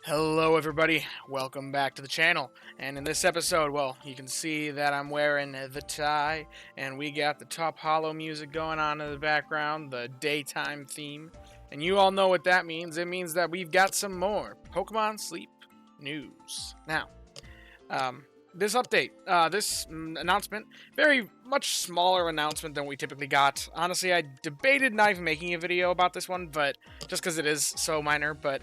Hello everybody, welcome back to the channel, and in this episode, well, you can see that I'm wearing the tie, and we got the Top Hollow music going on in the background, the daytime theme, and you all know what that means. It means that we've got some more Pokemon Sleep news. Now, this update, this announcement, very much smaller announcement than we typically got. Honestly, I debated not even making a video about this one, but just because it is so minor, but,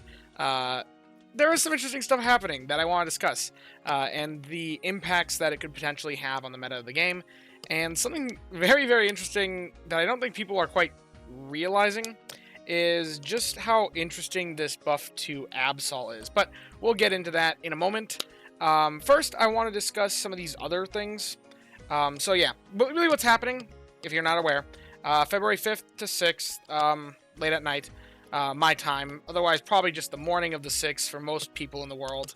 there is some interesting stuff happening that I want to discuss, and the impacts that it could potentially have on the meta of the game, and something very, very interesting that I don't think people are quite realizing is just how interesting this buff to Absol is, but we'll get into that in a moment. First, I want to discuss some of these other things. So yeah, but really what's happening, if you're not aware, February 5th to 6th, late at night, my time, otherwise probably just the morning of the 6th for most people in the world.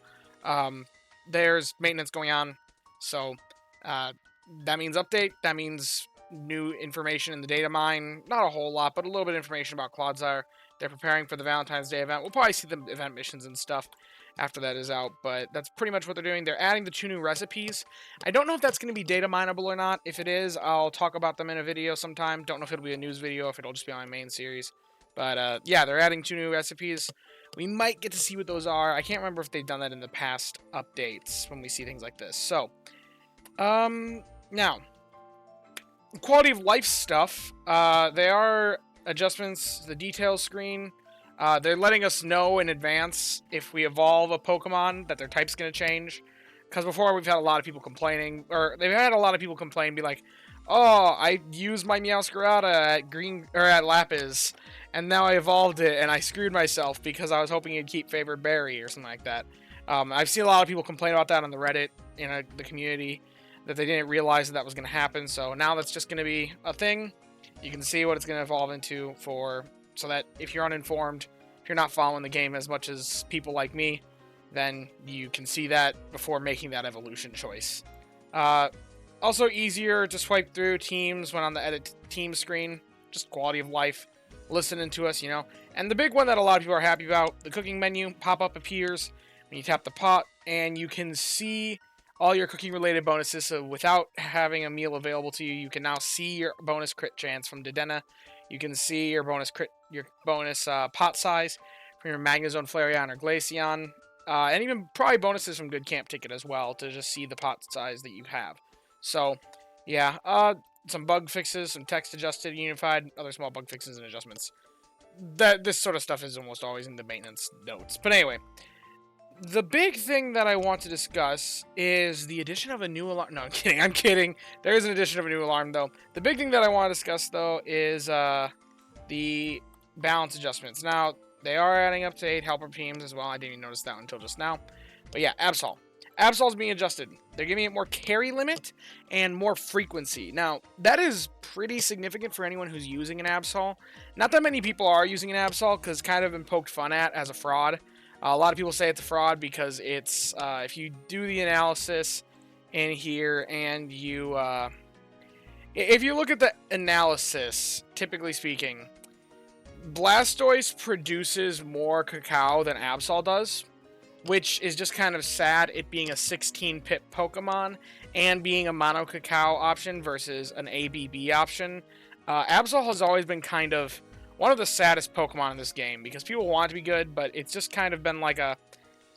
There's maintenance going on, so that means update, that means new information in the data mine. Not a whole lot, but a little bit of information about Clodsire. They're preparing for the Valentine's Day event. We'll probably see the event missions and stuff after that is out, but that's pretty much what they're doing. They're adding the 2 new recipes. I don't know if that's going to be data mineable or not. If it is, I'll talk about them in a video sometime. Don't know if it'll be a news video, if it'll just be on my main series. But, yeah, they're adding 2 new recipes. We might get to see what those are. I can't remember if they've done that in the past updates when we see things like this. So, now, quality of life stuff. They are adjustments to the details screen. They're letting us know in advance if we evolve a Pokemon that their type's going to change. Because before we've had a lot of people complaining, or they've had a lot of people complain, be like, "Oh, I used my Meowscarada at Lapis, and now I evolved it, and I screwed myself because I was hoping it'd keep Favored Berry," or something like that. I've seen a lot of people complain about that on the Reddit, in the community, that they didn't realize that was going to happen, so now that's just going to be a thing. You can see what it's going to evolve into so that if you're uninformed, if you're not following the game as much as people like me, then you can see that before making that evolution choice. Also easier to swipe through teams when on the edit team screen, just quality of life, listening to us, And the big one that a lot of people are happy about, the cooking menu pop-up appears when you tap the pot, and you can see all your cooking-related bonuses. So without having a meal available to you, you can now see your bonus crit chance from Dedenne. You can see your bonus pot size from your Magnezone, Flareon, or Glaceon. And even probably bonuses from Good Camp Ticket as well, to just see the pot size that you have. So, yeah, some bug fixes, some text adjusted, unified, other small bug fixes and adjustments. This sort of stuff is almost always in the maintenance notes. But anyway, the big thing that I want to discuss is the addition of a new alarm. No, I'm kidding. There is an addition of a new alarm, though. The big thing that I want to discuss, though, is the balance adjustments. Now, they are adding up to 8 helper teams as well. I didn't even notice that until just now. But yeah, Absol. Absol's being adjusted. They're giving it more carry limit and more frequency. Now, that is pretty significant for anyone who's using an Absol. Not that many people are using an Absol, because it's kind of been poked fun at as a fraud. A lot of people say it's a fraud because it's, if you do the analysis in here and you, if you look at the analysis, typically speaking, Blastoise produces more cacao than Absol does, which is just kind of sad, it being a 16-pip Pokemon and being a mono cacao option versus an ABB option. Absol has always been kind of one of the saddest Pokemon in this game, because people want it to be good, but it's just kind of been like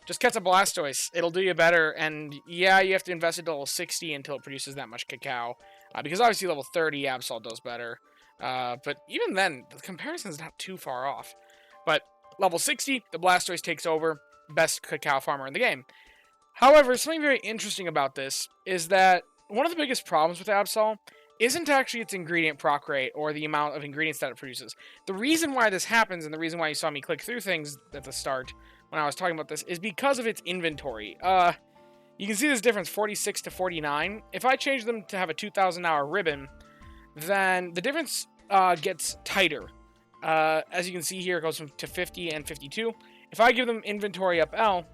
just catch a Blastoise, it'll do you better, and yeah, you have to invest it to level 60 until it produces that much cacao, because obviously level 30 Absol does better. But even then, the comparison is not too far off. But level 60, the Blastoise takes over, best cacao farmer in the game. However, something very interesting about this is that one of the biggest problems with Absol isn't actually its ingredient proc rate or the amount of ingredients that it produces. The reason why this happens, and the reason why you saw me click through things at the start when I was talking about this, is because of its inventory. You can see this difference, 46 to 49. If I change them to have a 2,000 hour ribbon, then the difference gets tighter. As you can see here, it goes to 50 and 52. If I give them inventory up L,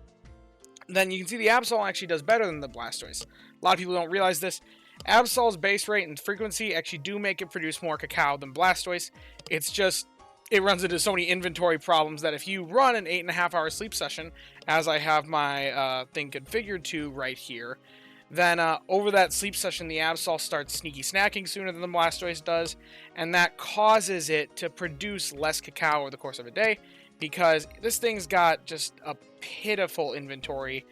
then you can see the Absol actually does better than the Blastoise. A lot of people don't realize this. Absol's base rate and frequency actually do make it produce more cacao than Blastoise. It's just it runs into so many inventory problems that if you run an 8.5-hour sleep session, as I have my thing configured to right here, then over that sleep session, the Absol starts sneaky snacking sooner than the Blastoise does, and that causes it to produce less cacao over the course of a day, because this thing's got just a pitiful inventory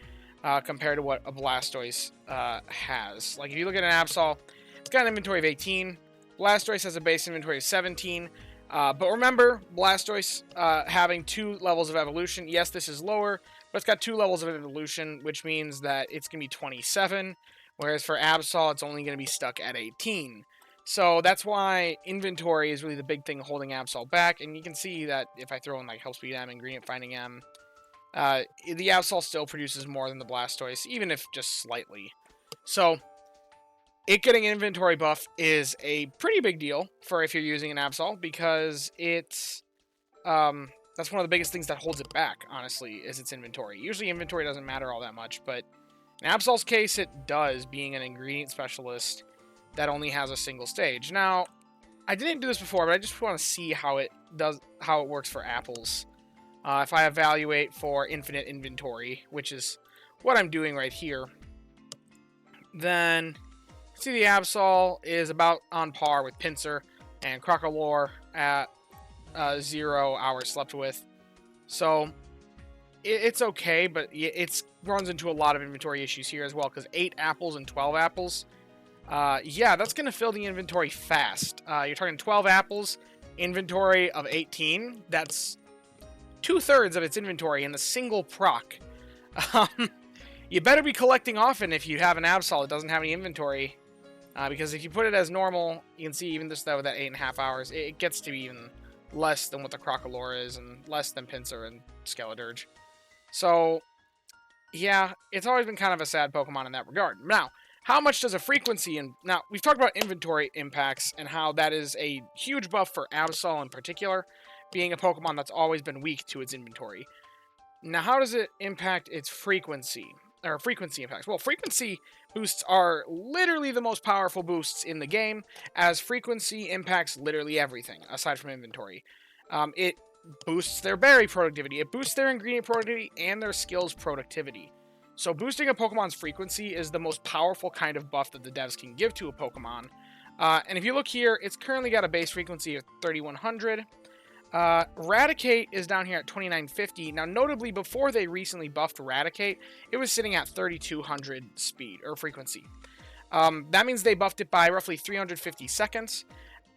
compared to what a Blastoise has. Like, if you look at an Absol, it's got an inventory of 18. Blastoise has a base inventory of 17. But remember, Blastoise having 2 levels of evolution. Yes, this is lower, but it's got 2 levels of evolution, which means that it's going to be 27, whereas for Absol, it's only going to be stuck at 18. So that's why inventory is really the big thing holding Absol back, and you can see that if I throw in like Help Speed M, Ingredient Finding M, the Absol still produces more than the Blastoise, even if just slightly. So it getting an inventory buff is a pretty big deal for if you're using an Absol, because it's that's one of the biggest things that holds it back, honestly, is its inventory. Usually inventory doesn't matter all that much, but in Absol's case it does, being an ingredient specialist that only has a single stage. Now, I didn't do this before, but I just want to see how it works for apples. If I evaluate for infinite inventory, which is what I'm doing right here, then see the Absol is about on par with Pinsir and Crocolore at 0 hours slept with. So it's okay, but it runs into a lot of inventory issues here as well, because 8 apples and 12 apples, yeah, that's going to fill the inventory fast. You're talking 12 apples, inventory of 18. That's 2/3 of its inventory in a single proc. You better be collecting often if you have an Absol that doesn't have any inventory. Because if you put it as normal, you can see even just though with that 8.5 hours, it gets to be even less than what the Crocolore is, and less than Pinsir and Skeledirge. So, yeah, it's always been kind of a sad Pokemon in that regard. Now, how much does a frequency... Now, we've talked about inventory impacts, and how that is a huge buff for Absol in particular, being a Pokemon that's always been weak to its inventory. Now, how does it impact its frequency? Or frequency impacts? Well, frequency boosts are literally the most powerful boosts in the game, as frequency impacts literally everything, aside from inventory. It boosts their berry productivity, it boosts their ingredient productivity, and their skills productivity. So boosting a Pokemon's frequency is the most powerful kind of buff that the devs can give to a Pokemon. And if you look here, it's currently got a base frequency of 3100. Raticate is down here at 2950. Now, notably, before they recently buffed Raticate, it was sitting at 3200 speed, or frequency. That means they buffed it by roughly 350 seconds.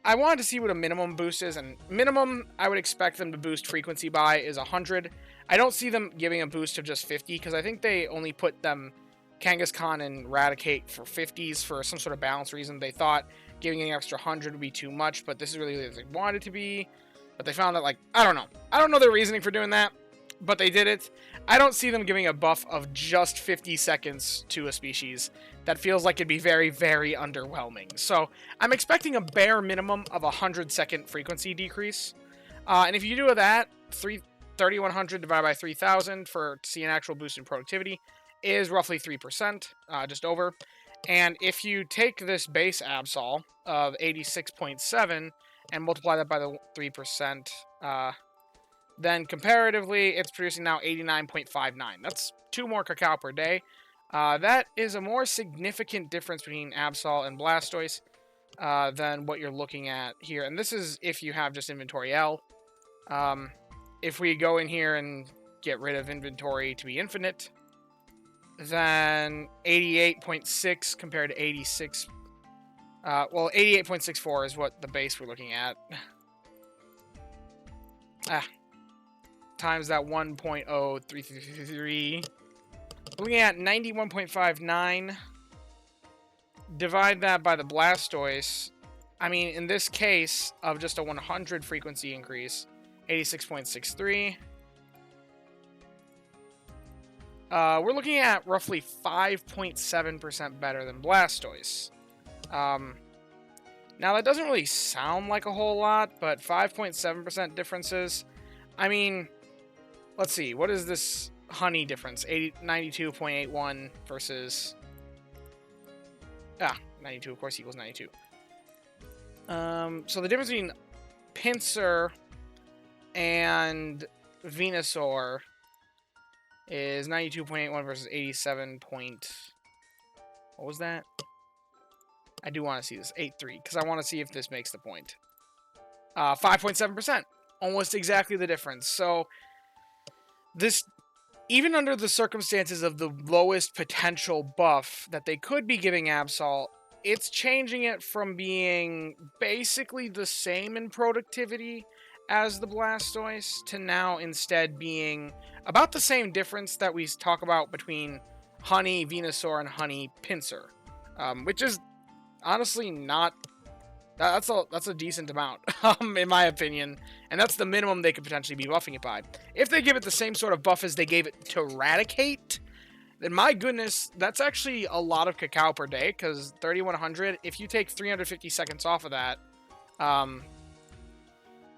I wanted to see what a minimum boost is, and minimum I would expect them to boost frequency by is 100. I don't see them giving a boost of just 50, because I think they only put them Kangaskhan and Raticate for 50s for some sort of balance reason. They thought giving an extra 100 would be too much, but this is really what they wanted it to be. But they found that, like, I don't know. I don't know their reasoning for doing that, but they did it. I don't see them giving a buff of just 50 seconds to a species. That feels like it'd be very, very underwhelming. So I'm expecting a bare minimum of 100-second frequency decrease. And if you do that, 3,100 divided by 3,000 to see an actual boost in productivity is roughly 3%, just over. And if you take this base Absol of 86.7 and multiply that by the 3%, then comparatively, it's producing now 89.59. That's 2 more cacao per day. That is a more significant difference between Absol and Blastoise than what you're looking at here. And this is if you have just inventory L. If we go in here and get rid of inventory to be infinite, then 88.6 compared to 86. Well, 88.64 is what the base we're looking at. Times that 1.0333. Looking at 91.59. Divide that by the Blastoise. I mean, in this case, of just a 100 frequency increase, 86.63. We're looking at roughly 5.7% better than Blastoise. Now, that doesn't really sound like a whole lot, but 5.7% differences. I mean, let's see. What is this honey difference? 92.81 versus... 92, of course, equals 92. So the difference between Pinsir and Venusaur is 92.81 versus 87. What was that? I do want to see this. 8.3, because I want to see if this makes the point. 5.7%. Almost exactly the difference. So, this, even under the circumstances of the lowest potential buff that they could be giving Absol, it's changing it from being basically the same in productivity as the Blastoise to now instead being about the same difference that we talk about between Honey Venusaur and Honey Pinsir, which is honestly not. That's a decent amount, in my opinion, and that's the minimum they could potentially be buffing it by. If they give it the same sort of buff as they gave it to Eradicate, then my goodness, that's actually a lot of cacao per day, because 3,100, if you take 350 seconds off of that,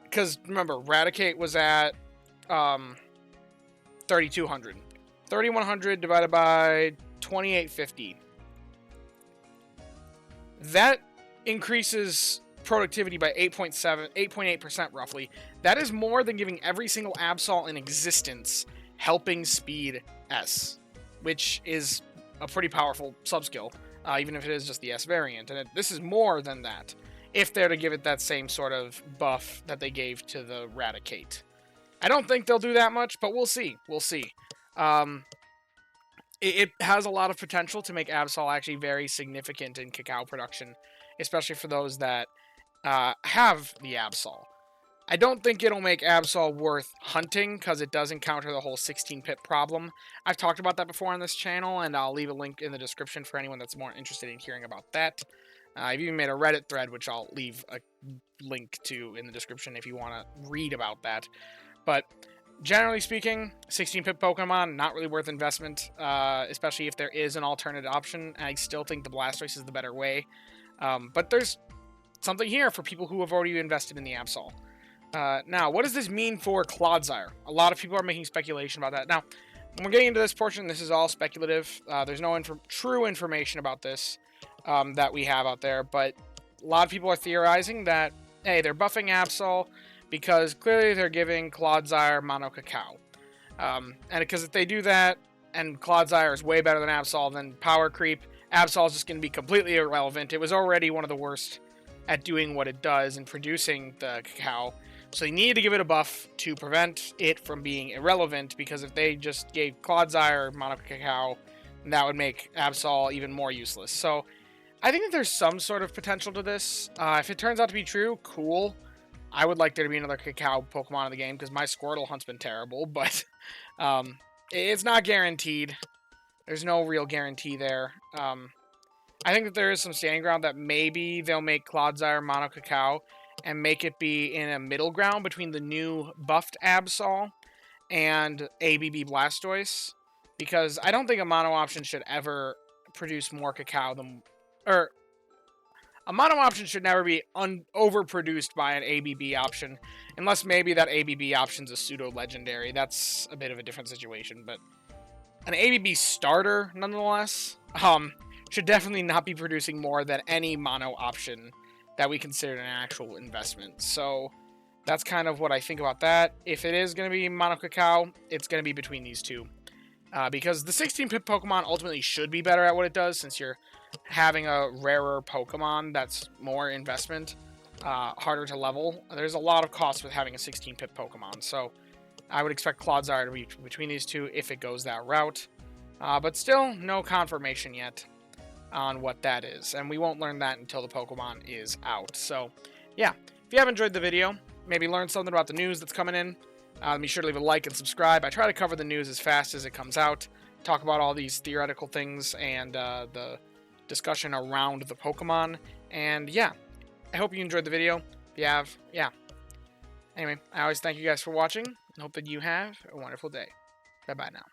because remember, Eradicate was at 3,200. 3,100 divided by 2,850. That increases productivity by 8.8% roughly. That is more than giving every single Absol in existence Helping Speed S, which is a pretty powerful sub-skill, even if it is just the S variant. And this is more than that, if they're to give it that same sort of buff that they gave to the Eradicate. I don't think they'll do that much, but we'll see. We'll see. It has a lot of potential to make Absol actually very significant in cacao production, especially for those that have the Absol. I don't think it'll make Absol worth hunting, because it does encounter the whole 16-pip problem. I've talked about that before on this channel, and I'll leave a link in the description for anyone that's more interested in hearing about that. I've even made a Reddit thread, which I'll leave a link to in the description if you want to read about that. But generally speaking, 16-pip Pokemon, not really worth investment, especially if there is an alternate option. I still think the Blastoise is the better way. But there's something here for people who have already invested in the Absol. Now, what does this mean for Clodsire? A lot of people are making speculation about that. Now, when we're getting into this portion, this is all speculative. There's no true information about this that we have out there, but a lot of people are theorizing that, hey, they're buffing Absol because clearly they're giving Clodsire Mono Cacao. And because if they do that, and Clodsire is way better than Absol, then power creep, Absol is just going to be completely irrelevant. It was already one of the worst at doing what it does and producing the cacao, so they needed to give it a buff to prevent it from being irrelevant, because if they just gave Clodsire Mono Cacao, that would make Absol even more useless. So I think that there's some sort of potential to this. If it turns out to be true, cool. I would like there to be another cacao Pokemon in the game, because my Squirtle hunt's been terrible, but it's not guaranteed. There's no real guarantee there. I think that there is some standing ground that maybe they'll make Clodsire Mono Cacao and make it be in a middle ground between the new buffed Absol and ABB Blastoise, because I don't think a mono option should ever produce more cacao than... Or, a mono option should never be overproduced by an ABB option, unless maybe that ABB option's a pseudo-legendary. That's a bit of a different situation, but an ABB starter, nonetheless, should definitely not be producing more than any mono option that we consider an actual investment. So that's kind of what I think about that. If it is going to be Mono Cacao, it's going to be between these two. Because the 16-pip Pokemon ultimately should be better at what it does, since you're having a rarer Pokemon that's more investment, harder to level. There's a lot of cost with having a 16-pip Pokemon, so I would expect Clodsire to be between these two if it goes that route. But still, no confirmation yet on what that is, and we won't learn that until the Pokemon is out. So yeah, if you have enjoyed the video, maybe learned something about the news that's coming in, be sure to leave a like and subscribe. I try to cover the news as fast as it comes out, talk about all these theoretical things and the discussion around the Pokemon. And yeah, I hope you enjoyed the video. If you have, yeah. Anyway, I always thank you guys for watching and hope that you have a wonderful day. Bye bye now.